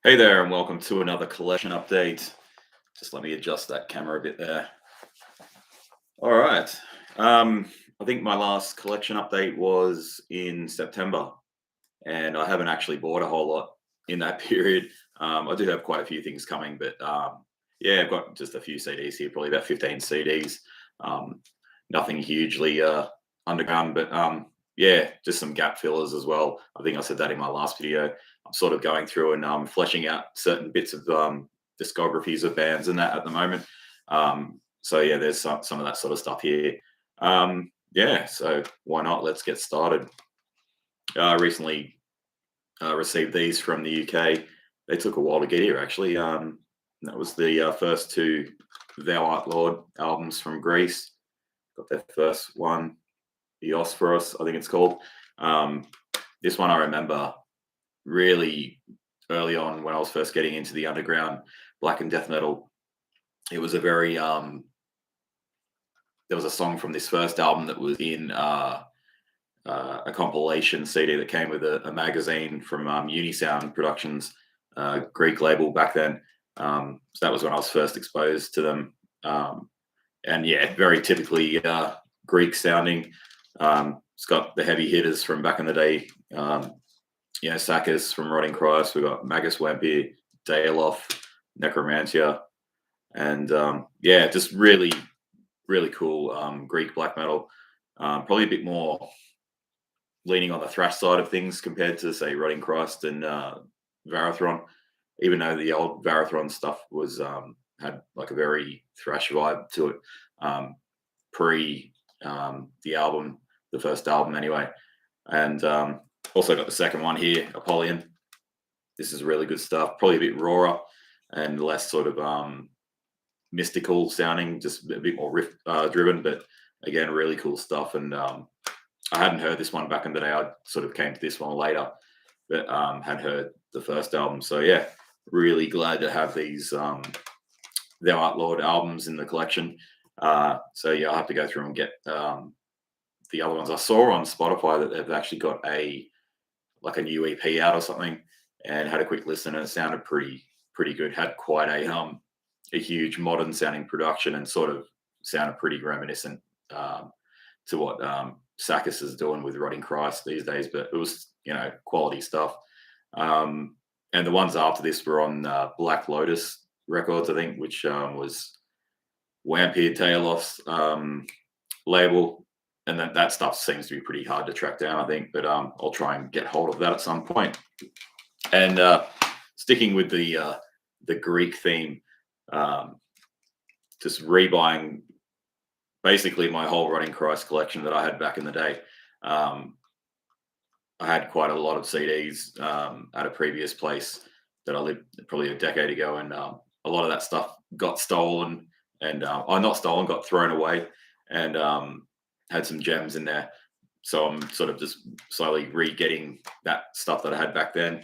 Hey there, and welcome to another collection update. Just let me adjust that camera a bit there. All right. Um, I think my last collection update was in September, and I haven't actually bought a whole lot in that period. I do have quite a few things coming, but yeah, I've got just a few CDs here, probably about 15 CDs. Um, Nothing hugely underground, but yeah, just some gap fillers as well. I think I said that in my last video. I'm sort of going through and fleshing out certain bits of discographies of bands and that at the moment. So yeah, there's some of that sort of stuff here. Yeah, so why not? Let's get started. Recently received these from the UK. They took a while to get here, actually. That was the first two Thou Art Lord albums from Greece. Got their first one, the Osphoros, I think it's called. Um, this one I remember really early on when I was first getting into the underground black and death metal. It was a very there was a song from this first album that was in a compilation CD that came with a magazine from Unisound Productions, Greek label back then. So that was when I was first exposed to them. And yeah, very typically Greek sounding. It's got the heavy hitters from back in the day. Sakis from Rotting Christ. We've got Magus Wampir, Daeloff, Necromantia, and yeah, just really, really cool Greek black metal. Probably a bit more leaning on the thrash side of things compared to say Rotting Christ and Varathron, even though the old Varathron stuff was had like a very thrash vibe to it pre the album, the first album anyway. And also got the second one here, Apollyon. This is really good stuff, probably a bit rawer and less sort of mystical sounding, just a bit more riff driven, but again, really cool stuff. And I hadn't heard this one back in the day. I sort of came to this one later, but had heard the first album. So yeah, really glad to have these Thou Art Lord albums in the collection. So yeah, I'll have to go through and get the other ones. I saw on Spotify that they've actually got a new EP out or something, and had a quick listen, and it sounded pretty good. Had quite a huge modern sounding production, and sort of sounded pretty reminiscent to what Sakis is doing with Rotting Christ these days. But it was quality stuff. And the ones after this were on Black Lotus Records, I think, which was Wampir Taylor's label. And that stuff seems to be pretty hard to track down, I think. But I'll try and get hold of that at some point. And sticking with the Greek theme, just rebuying basically my whole Rotting Christ collection that I had back in the day. I had quite a lot of CDs at a previous place that I lived probably a decade ago, and a lot of that stuff got stolen, and not stolen, got thrown away, and had some gems in there. So I'm sort of just slowly re-getting that stuff that I had back then.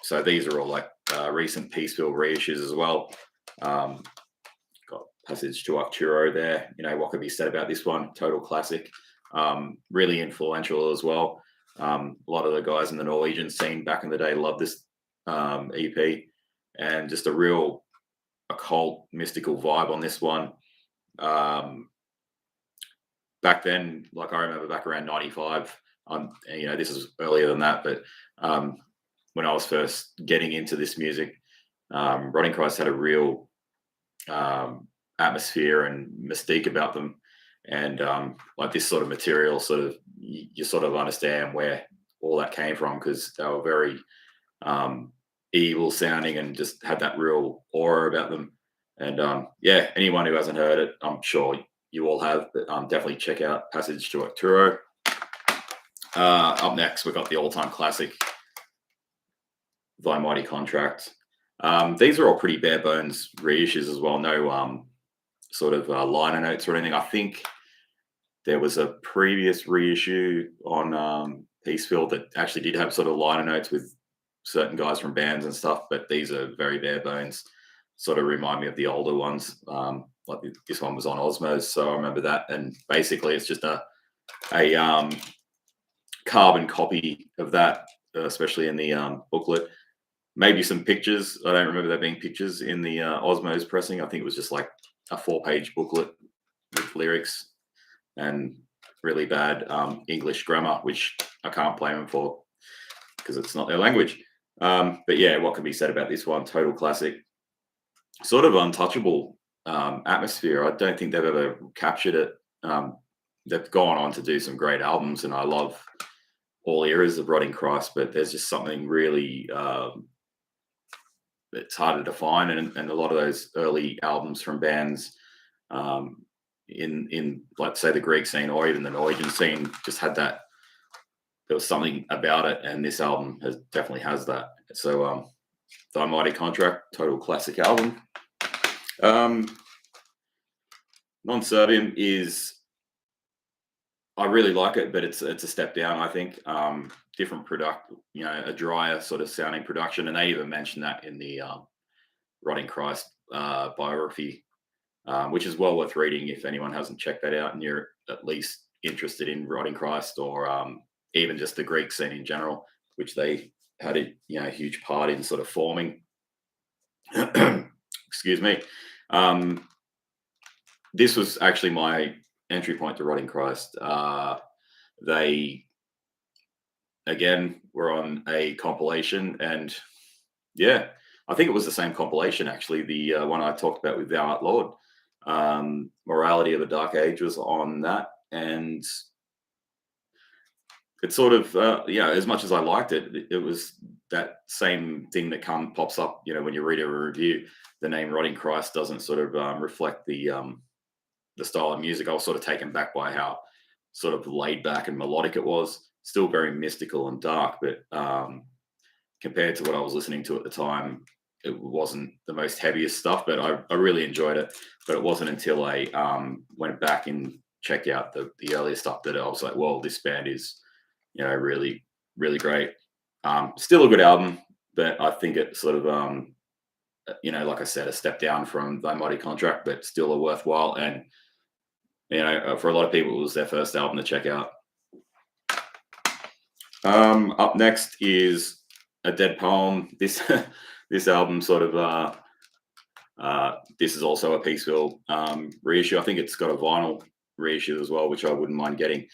So these are all like recent Peaceville reissues as well. Got Passage to Arcturo there. What could be said about this one? Total classic. Really influential as well. A lot of the guys in the Norwegian scene back in the day loved this EP, and just a real occult, mystical vibe on this one. Back then, like I remember back around 95, this is earlier than that, but when I was first getting into this music, Rotting Christ had a real atmosphere and mystique about them. And like this sort of material, sort of you sort of understand where all that came from, because they were very evil sounding and just had that real aura about them. And yeah, anyone who hasn't heard it, I'm sure you all have, but definitely check out Passage to Arcturo. Up next, we've got the all-time classic, Thy Mighty Contract. These are all pretty bare bones reissues as well. No sort of liner notes or anything. I think there was a previous reissue on Peaceville that actually did have sort of liner notes with certain guys from bands and stuff, but these are very bare bones. Sort of remind me of the older ones. Like this one was on Osmos, so I remember that. And basically, it's just a carbon copy of that, especially in the booklet. Maybe some pictures. I don't remember there being pictures in the Osmos pressing. I think it was just like a 4-page booklet with lyrics and really bad English grammar, which I can't blame them for because it's not their language. But yeah, what can be said about this one? Total classic, sort of untouchable atmosphere. I don't think they've ever captured it. They've gone on to do some great albums, and I love all eras of Rotting Christ, but there's just something really it's harder to find, and a lot of those early albums from bands in let's say the Greek scene or even the Norwegian scene just had that. There was something about it, and this album definitely has that. So, The Mighty Contract, total classic album. Non-Serviam is, I really like it, but it's a step down, I think. Different product, a drier sort of sounding production, and they even mentioned that in the Rotting Christ biography, which is well worth reading if anyone hasn't checked that out and you're at least interested in Rotting Christ or even just the Greek scene in general, which they had a huge part in sort of forming. Excuse me. This was actually my entry point to Rotting Christ. They again were on a compilation, and yeah, I think it was the same compilation actually. The one I talked about with Thou Art Lord, Morality of a Dark Age was on that, and it's sort of as much as I liked it, it was that same thing that pops up when you read a review. The name Rotting Christ doesn't sort of reflect the style of music. I was sort of taken back by how sort of laid back and melodic it was. Still very mystical and dark, but compared to what I was listening to at the time, it wasn't the most heaviest stuff, but I really enjoyed it. But it wasn't until I went back and checked out the earlier stuff that I was like, well, this band is, really, really great. Still a good album, but I think it sort of, like I said, a step down from Thy Mighty Contract, but still a worthwhile. And, for a lot of people, it was their first album to check out. Up next is A Dead Poem. This album sort of this is also a Peaceville reissue. I think it's got a vinyl reissue as well, which I wouldn't mind getting.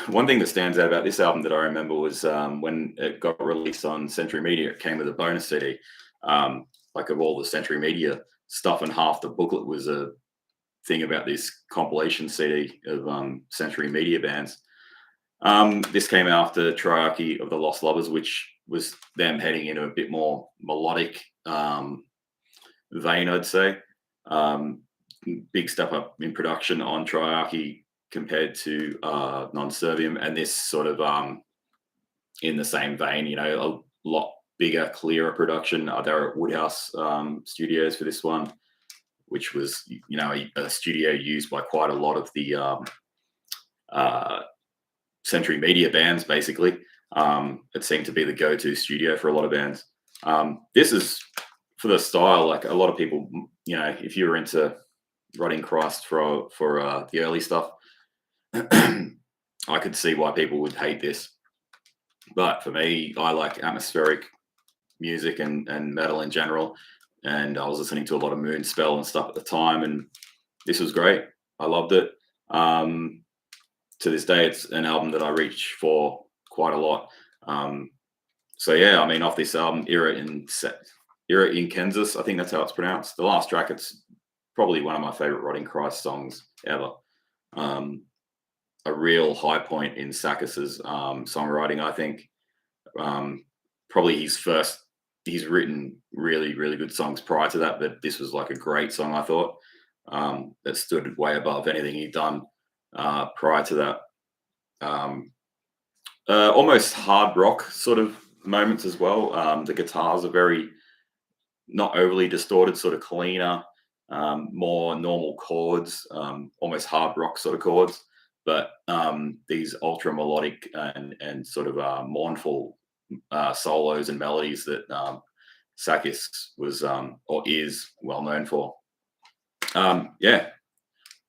One thing that stands out about this album that I remember was when it got released on Century Media, it came with a bonus CD, like of all the Century Media stuff, and half the booklet was a thing about this compilation CD of Century Media bands. This came after Triarchy of the Lost Lovers, which was them heading into a bit more melodic vein, I'd say. Big step up in production on Triarchy compared to Non-Serviam, and this sort of in the same vein, a lot bigger, clearer production. They're at Woodhouse Studios for this one, which was, a studio used by quite a lot of the Century Media bands, basically. It seemed to be the go-to studio for a lot of bands. This is, for the style, like a lot of people, if you were into Rotting Christ for the early stuff, I could see why people would hate this. But for me, I like atmospheric music and metal in general. And I was listening to a lot of Moonspell and stuff at the time, and this was great. I loved it. To this day, it's an album that I reach for quite a lot. So yeah, off this album, Era in Kansas, I think that's how it's pronounced. The last track, it's probably one of my favorite Rotting Christ songs ever. A real high point in Sakis's songwriting, I think. Probably he's written really, really good songs prior to that, but this was like a great song, I thought, that stood way above anything he'd done prior to that. Almost hard rock sort of moments as well. The guitars are very not overly distorted, sort of cleaner, more normal chords, almost hard rock sort of chords, but these ultra melodic and sort of mournful solos and melodies that Sakis was or is well known for. Yeah,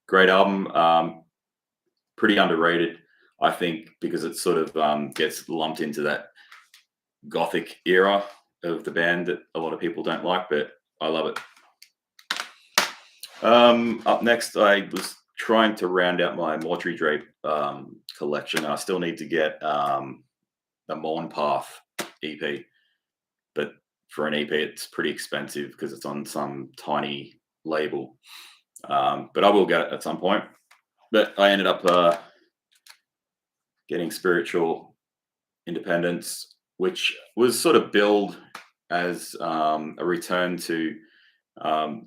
great album. Pretty underrated, I think, because it sort of gets lumped into that gothic era of the band that a lot of people don't like, but I love it. Up next, I was trying to round out my Mortuary Drape collection. I still need to get the Morn Path EP, but for an EP, it's pretty expensive because it's on some tiny label. But I will get it at some point. But I ended up getting Spiritual Independence, which was sort of billed as a return to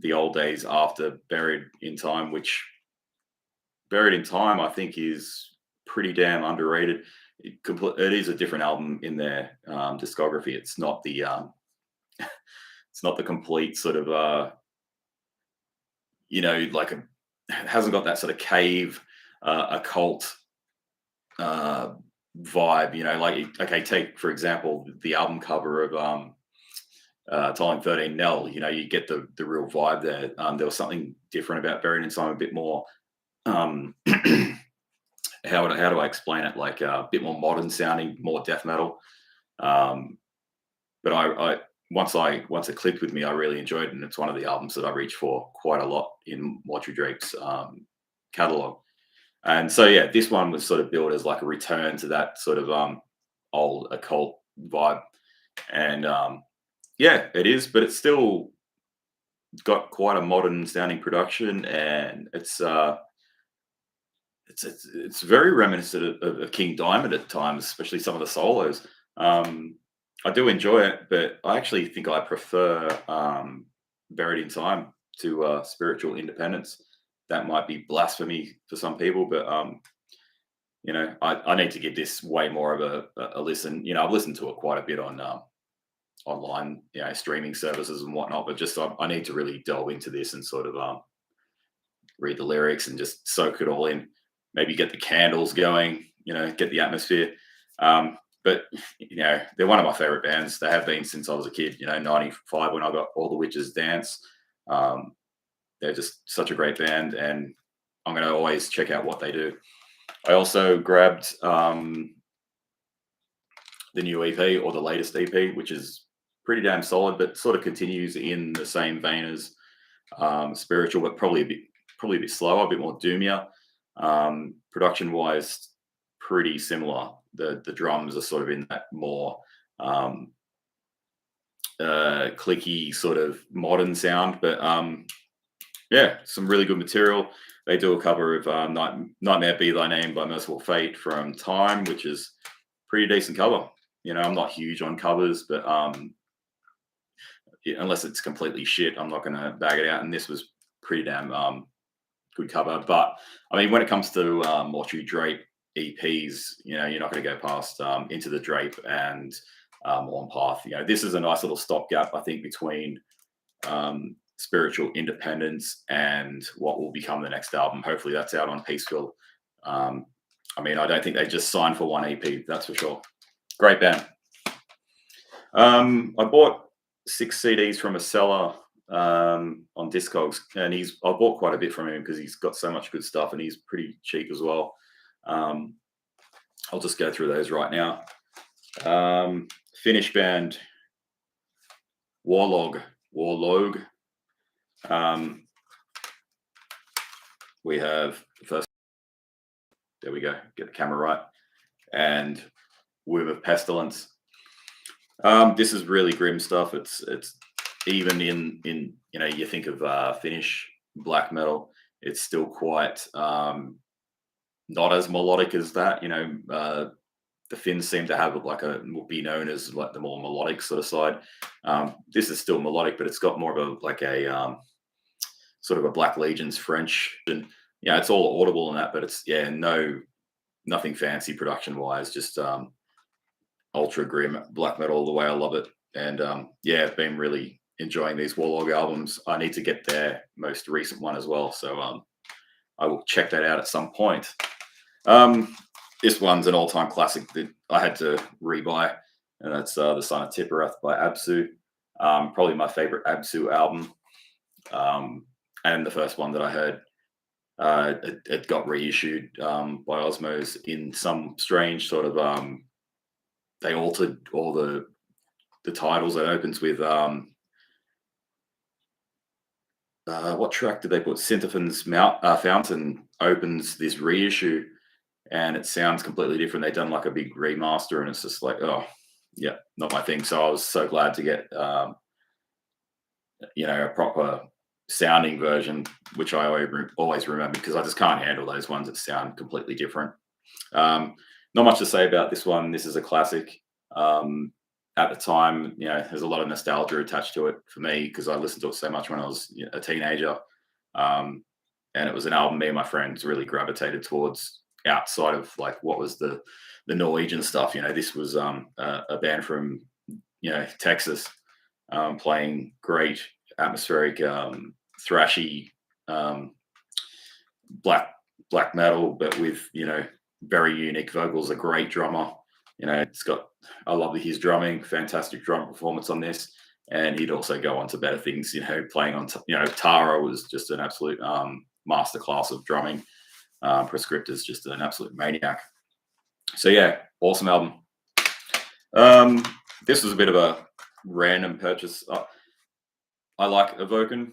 the old days after Buried in Time, which Buried in Time I think is pretty damn underrated. It is a different album in their discography. It's not the it's not the complete sort of like it hasn't got that sort of cave occult vibe. Like okay, take for example the album cover of Time 13 Nell. You get the real vibe there. There was something different about Buried in Time, a bit more. How do I explain it? Like a bit more modern sounding, more death metal. But I once it clicked with me, I really enjoyed it, and it's one of the albums that I reach for quite a lot in Mortuary Drape's catalog. And so yeah, this one was sort of billed as like a return to that sort of old occult vibe, and yeah, it is, but it's still got quite a modern sounding production, and it's very reminiscent of King Diamond at times, especially some of the solos. I do enjoy it, but I actually think I prefer Buried in Time to Spiritual Independence. That might be blasphemy for some people, but I need to give this way more of a listen. I've listened to it quite a bit on online, streaming services and whatnot, but just I need to really delve into this and sort of read the lyrics and just soak it all in. Maybe get the candles going, get the atmosphere. But they're one of my favorite bands. They have been since I was a kid. 95 when I got All the Witches Dance. They're just such a great band, and I'm going to always check out what they do. I also grabbed the new EP, or the latest EP, which is pretty damn solid, but sort of continues in the same vein as Spiritual, but probably a bit slower, a bit more doomier. Production wise, pretty similar. The drums are sort of in that more clicky sort of modern sound, but yeah, some really good material. They do a cover of Nightmare Be Thy Name by Merciful Fate from Time, which is pretty decent cover. I'm not huge on covers, but unless it's completely shit, I'm not going to bag it out. And this was pretty damn good cover. But I mean, when it comes to Mortuary Drape EPs, you're not going to go past Into the Drape and On Path. This is a nice little stopgap, I think, between Spiritual Independence and what will become the next album. Hopefully that's out on Peaceville. I don't think they just signed for one EP, that's for sure. Great band. I bought 6 CDs from a seller on Discogs, and I bought quite a bit from him because he's got so much good stuff, and he's pretty cheap as well. I'll just go through those right now. Finnish band Warlogue. We have the first. There we go. Get the camera right. And Womb of Pestilence. This is really grim stuff. It's even in you think of Finnish black metal, it's still quite not as melodic as that. The Finns seem to have will be known as like the more melodic sort of side. This is still melodic, but it's got more of a sort of a Black Legion's French, and it's all audible in that, but it's nothing fancy production wise, just ultra grim black metal the way I love it. And I've been really enjoying these Warlogue albums. I need to get their most recent one as well, so I will check that out at some point. This one's an all-time classic that I had to rebuy, and that's The Son of Tipperath by Absu. Probably my favorite Absu album, and the first one that I heard. It got reissued by Osmos in some strange sort of they altered all the the titles. It opens with what track did they put? Synthophon's Fountain opens this reissue, and it sounds completely different. They've done like a big remaster, and it's just like, oh, yeah, not my thing. So I was so glad to get a proper sounding version, which I always remember, because I just can't handle those ones that sound completely different. Not much to say about this one. This is a classic. At the time, there's a lot of nostalgia attached to it for me because I listened to it so much when I was a teenager. And it was an album me and my friends really gravitated towards outside of like what was the Norwegian stuff. This was a band from Texas, playing great atmospheric thrashy black metal, but with very unique vocals. A great drummer. I love his drumming. Fantastic drum performance on this, and he'd also go on to better things. Playing on Tara was just an absolute masterclass of drumming. Prescript is just an absolute maniac. So yeah, awesome album. This was a bit of a random purchase. I like Evoken.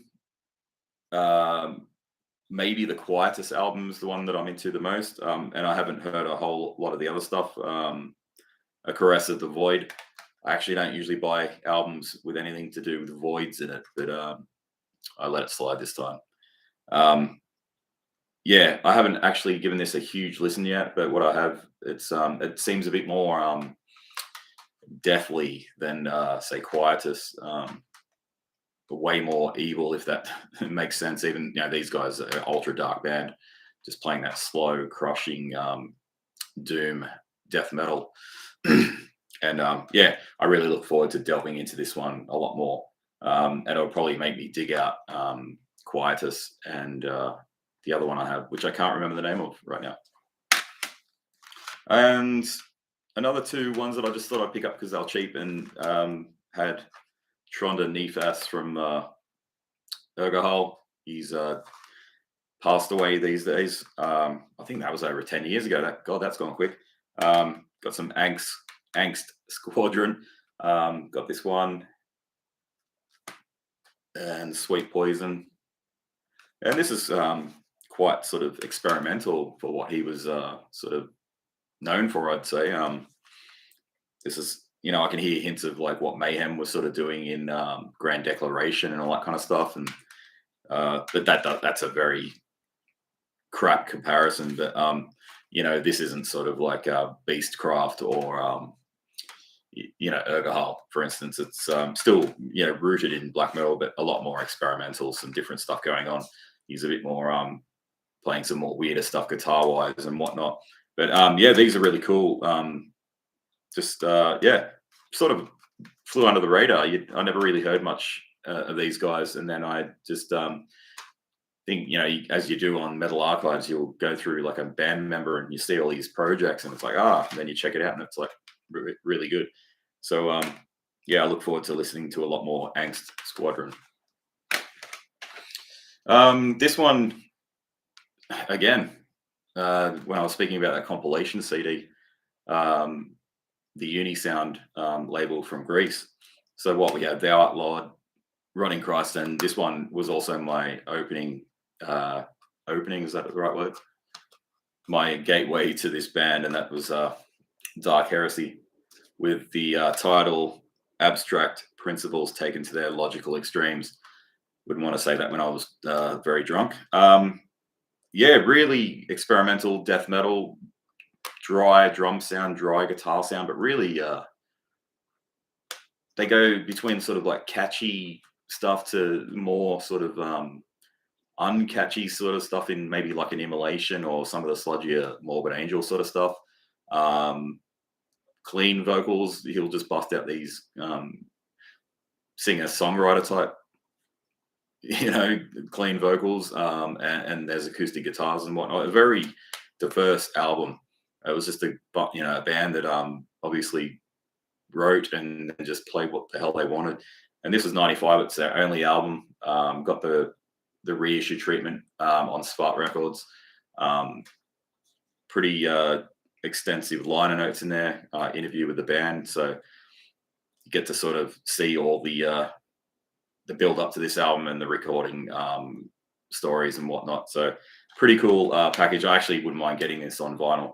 Maybe the Quietus album is the one that I'm into the most, and I haven't heard a whole lot of the other stuff. A Caress of the Void. I actually don't usually buy albums with anything to do with voids in it, but I let it slide this time. Yeah, I haven't actually given this a huge listen yet, but what I have, it seems a bit more deathly than say Quietus. Way more evil, if that makes sense. Even these guys are ultra dark band, just playing that slow, crushing doom death metal. And yeah, I really look forward to delving into this one a lot more. And it'll probably make me dig out Quietus and the other one I have, which I can't remember the name of right now. And another two ones that I just thought I'd pick up because they're cheap, and had Tronda Nefas from Urgahal. He's passed away these days. I think that was over 10 years ago. That's gone quick. Got some Angst Squadron. Got this one. And Sweet Poison. And this is quite sort of experimental for what he was sort of known for, I'd say. This is, I can hear hints of like what Mayhem was sort of doing in Grand Declaration and all that kind of stuff. And but that's a very crap comparison. But this isn't sort of like Beastcraft or Urgahal, for instance. It's still rooted in black metal, but a lot more experimental, some different stuff going on. He's a bit more playing some more weirder stuff guitar wise and whatnot. But yeah, these are really cool. Sort of flew under the radar. I never really heard much of these guys, and then I just think, as you do on Metal Archives, you'll go through like a band member and you see all these projects, and it's like, and then you check it out, and it's like really good. So yeah, I look forward to listening to a lot more Angst Squadron. This one, again, when I was speaking about that compilation CD, the Unisound label from Greece. So what we had, Thou Art Lord, Rotting Christ, and this one was also my opening, is that the right word? My gateway to this band, and that was Dark Heresy, with the title Abstract Principles Taken to Their Logical Extremes. Wouldn't want to say that when I was very drunk. Yeah, really experimental death metal, dry drum sound, dry guitar sound, but really they go between sort of like catchy stuff to more sort of uncatchy sort of stuff in maybe like an Immolation or some of the sludgier Morbid Angel sort of stuff. Clean vocals, he'll just bust out these singer-songwriter type, clean vocals, and there's acoustic guitars and whatnot. A very diverse album. It was just a band that obviously wrote and just played what the hell they wanted. And this was 95. It's their only album. Got the reissue treatment on Spot Records. Pretty extensive liner notes in there. Interview with the band. So get to sort of see all the build up to this album and the recording stories and whatnot. So pretty cool package. I actually wouldn't mind getting this on vinyl.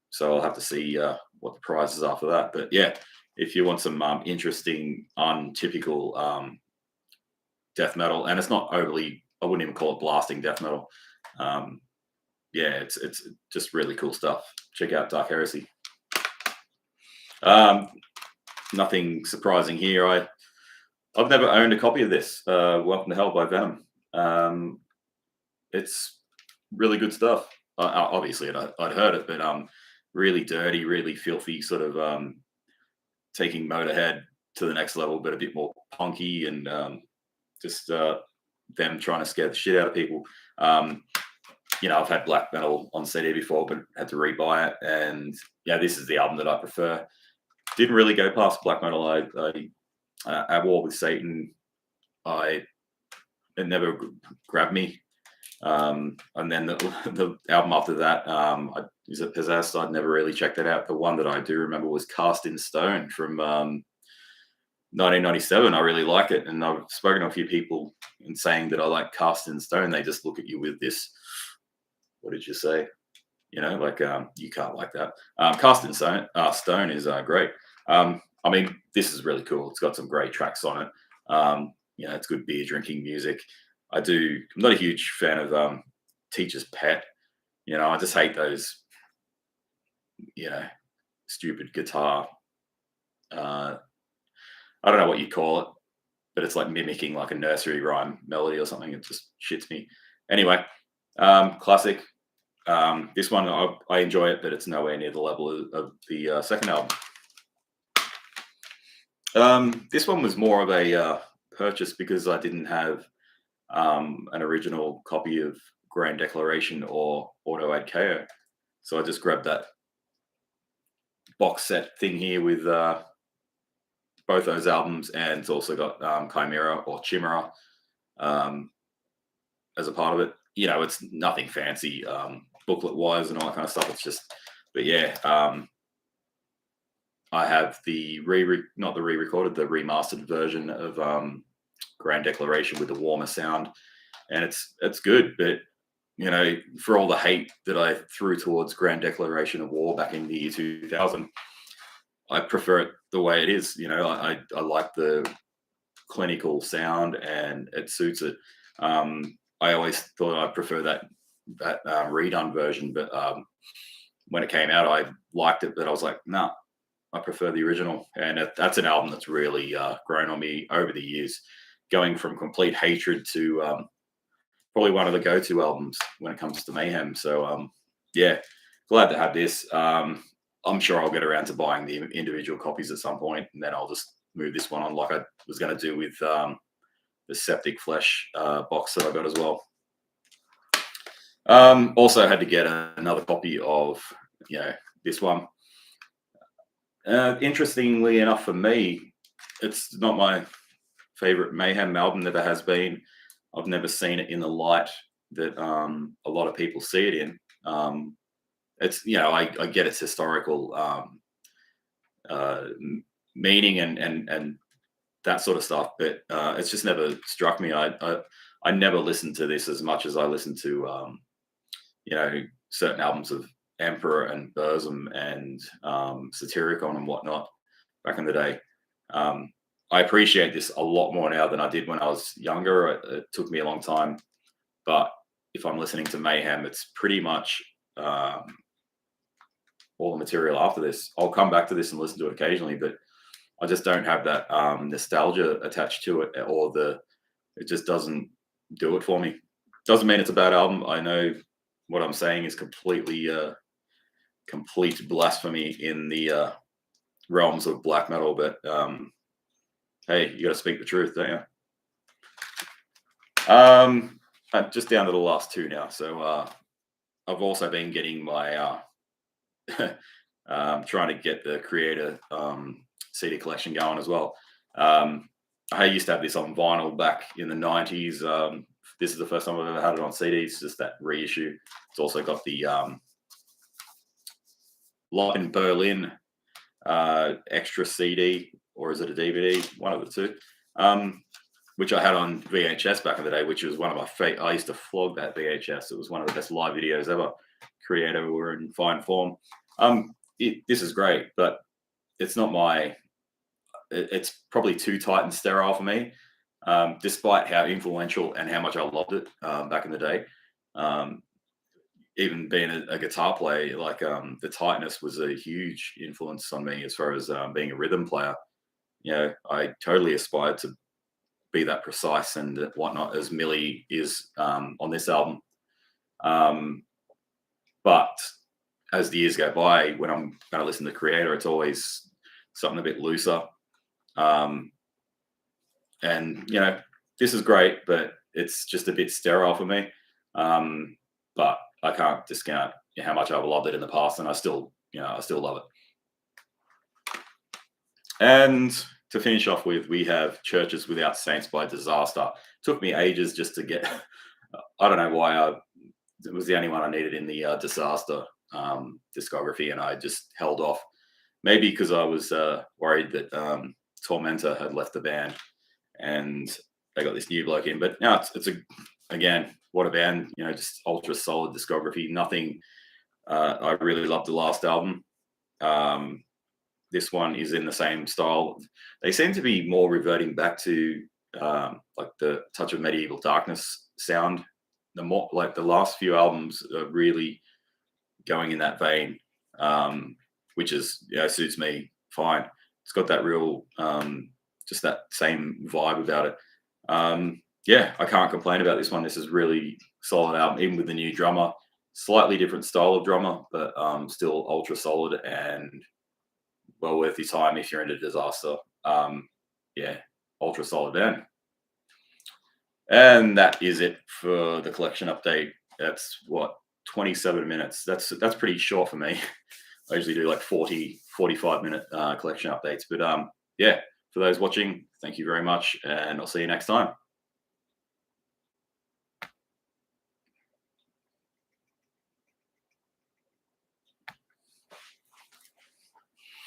So I'll have to see what the prices are for that. But yeah, if you want some interesting, untypical death metal, and it's not overly, I wouldn't even call it blasting death metal. Yeah, it's just really cool stuff. Check out Dark Heresy. Nothing surprising here. I've never owned a copy of this. Welcome to Hell by Venom. It's really good stuff. Obviously, I'd heard it, but really dirty, really filthy, sort of taking Motorhead to the next level, but a bit more punky and just them trying to scare the shit out of people. I've had black metal on CD before, but had to rebuy it. And yeah, this is the album that I prefer. Didn't really go past black metal. At War with Satan, it never grabbed me. And then the album after that, is it Possessed? I'd never really checked that out. The one that I do remember was Cast in Stone from 1997. I really like it, and I've spoken to a few people in saying that I like Cast in Stone. They just look at you with this, what did you say? You can't like that. Cast in Stone is great. I mean, this is really cool. It's got some great tracks on it. It's good beer drinking music. I'm not a huge fan of Teacher's Pet. I just hate those, stupid guitar. I don't know what you call it, but it's like mimicking like a nursery rhyme melody or something. It just shits me. Anyway, classic. This one, I enjoy it, but it's nowhere near the level of the second album. This one was more of a purchase because I didn't have an original copy of Grand Declaration or Auto Ad Chaos. So I just grabbed that box set thing here with both those albums, and it's also got Chimera or Chimera as a part of it. It's nothing fancy booklet wise and all that kind of stuff. It's just, but yeah, I have the not the re-recorded, the remastered version of Grand Declaration with the warmer sound, and it's good. But for all the hate that I threw towards Grand Declaration of War back in the year 2000, I prefer it the way it is. I like the clinical sound, and it suits it. I always thought I prefer that redone version, but when it came out, I liked it, but I was like, nah, I prefer the original. And that's an album that's really grown on me over the years, going from complete hatred to probably one of the go-to albums when it comes to Mayhem. So yeah, glad to have this. I'm sure I'll get around to buying the individual copies at some point, and then I'll just move this one on like I was going to do with the Septic Flesh box that I got as well. Also had to get another copy of this one. Interestingly enough for me, it's not my favorite Mayhem album, never has been. I've never seen it in the light that a lot of people see it in. It's I get its historical meaning and that sort of stuff, but it's just never struck me. I never listened to this as much as I listened to certain albums of Emperor and Burzum and Satyricon and whatnot back in the day. I appreciate this a lot more now than I did when I was younger. It took me a long time, but if I'm listening to Mayhem, it's pretty much all the material after this. I'll come back to this and listen to it occasionally, but I just don't have that nostalgia attached to it, or it just doesn't do it for me. Doesn't mean it's a bad album. I know what I'm saying is complete blasphemy in the realms of black metal, but hey, you got to speak the truth, don't you? I'm just down to the last two now. So I've also been getting my trying to get the Creator CD collection going as well. I used to have this on vinyl back in the 90s. This is the first time I've ever had it on CD. It's just that reissue. It's also got the Live in Berlin extra CD or is it a DVD? One of the two. Which I had on VHS back in the day, which was one of my favorite. I used to flog that VHS. It was one of the best live videos ever. Creator were in fine form. This is great, but it's not my. It's probably too tight and sterile for me, despite how influential and how much I loved it back in the day. Even being a guitar player, like the tightness was a huge influence on me as far as being a rhythm player. You know, I totally aspired to be that precise and whatnot as Millie is on this album. But as the years go by, when I'm going to listen to Creator, it's always something a bit looser. And you know, this is great, but it's just a bit sterile for me. But I can't discount how much I've loved it in the past, and I still love it. And to finish off with, we have Churches Without Saints by Disaster. It took me ages just to get. I don't know why it was the only one I needed in the Disaster discography, and I just held off. Maybe because I was worried that Tormentor had left the band, and they got this new bloke in. But now it's again, what a band! You know, just ultra solid discography. Nothing. I really loved the last album. This one is in the same style. They seem to be more reverting back to like the Touch of Medieval Darkness sound. The more like the last few albums are really going in that vein, which is suits me fine. It's got that real just that same vibe about it. Yeah, I can't complain about this one. This is really solid album, even with the new drummer. Slightly different style of drummer, but still ultra solid and well worth your time if you're into Disaster. Yeah, ultra solid band. And that is it for the collection update. That's what, 27 minutes. That's pretty short for me. I usually do like 45-minute collection updates. But yeah, for those watching, thank you very much, and I'll see you next time.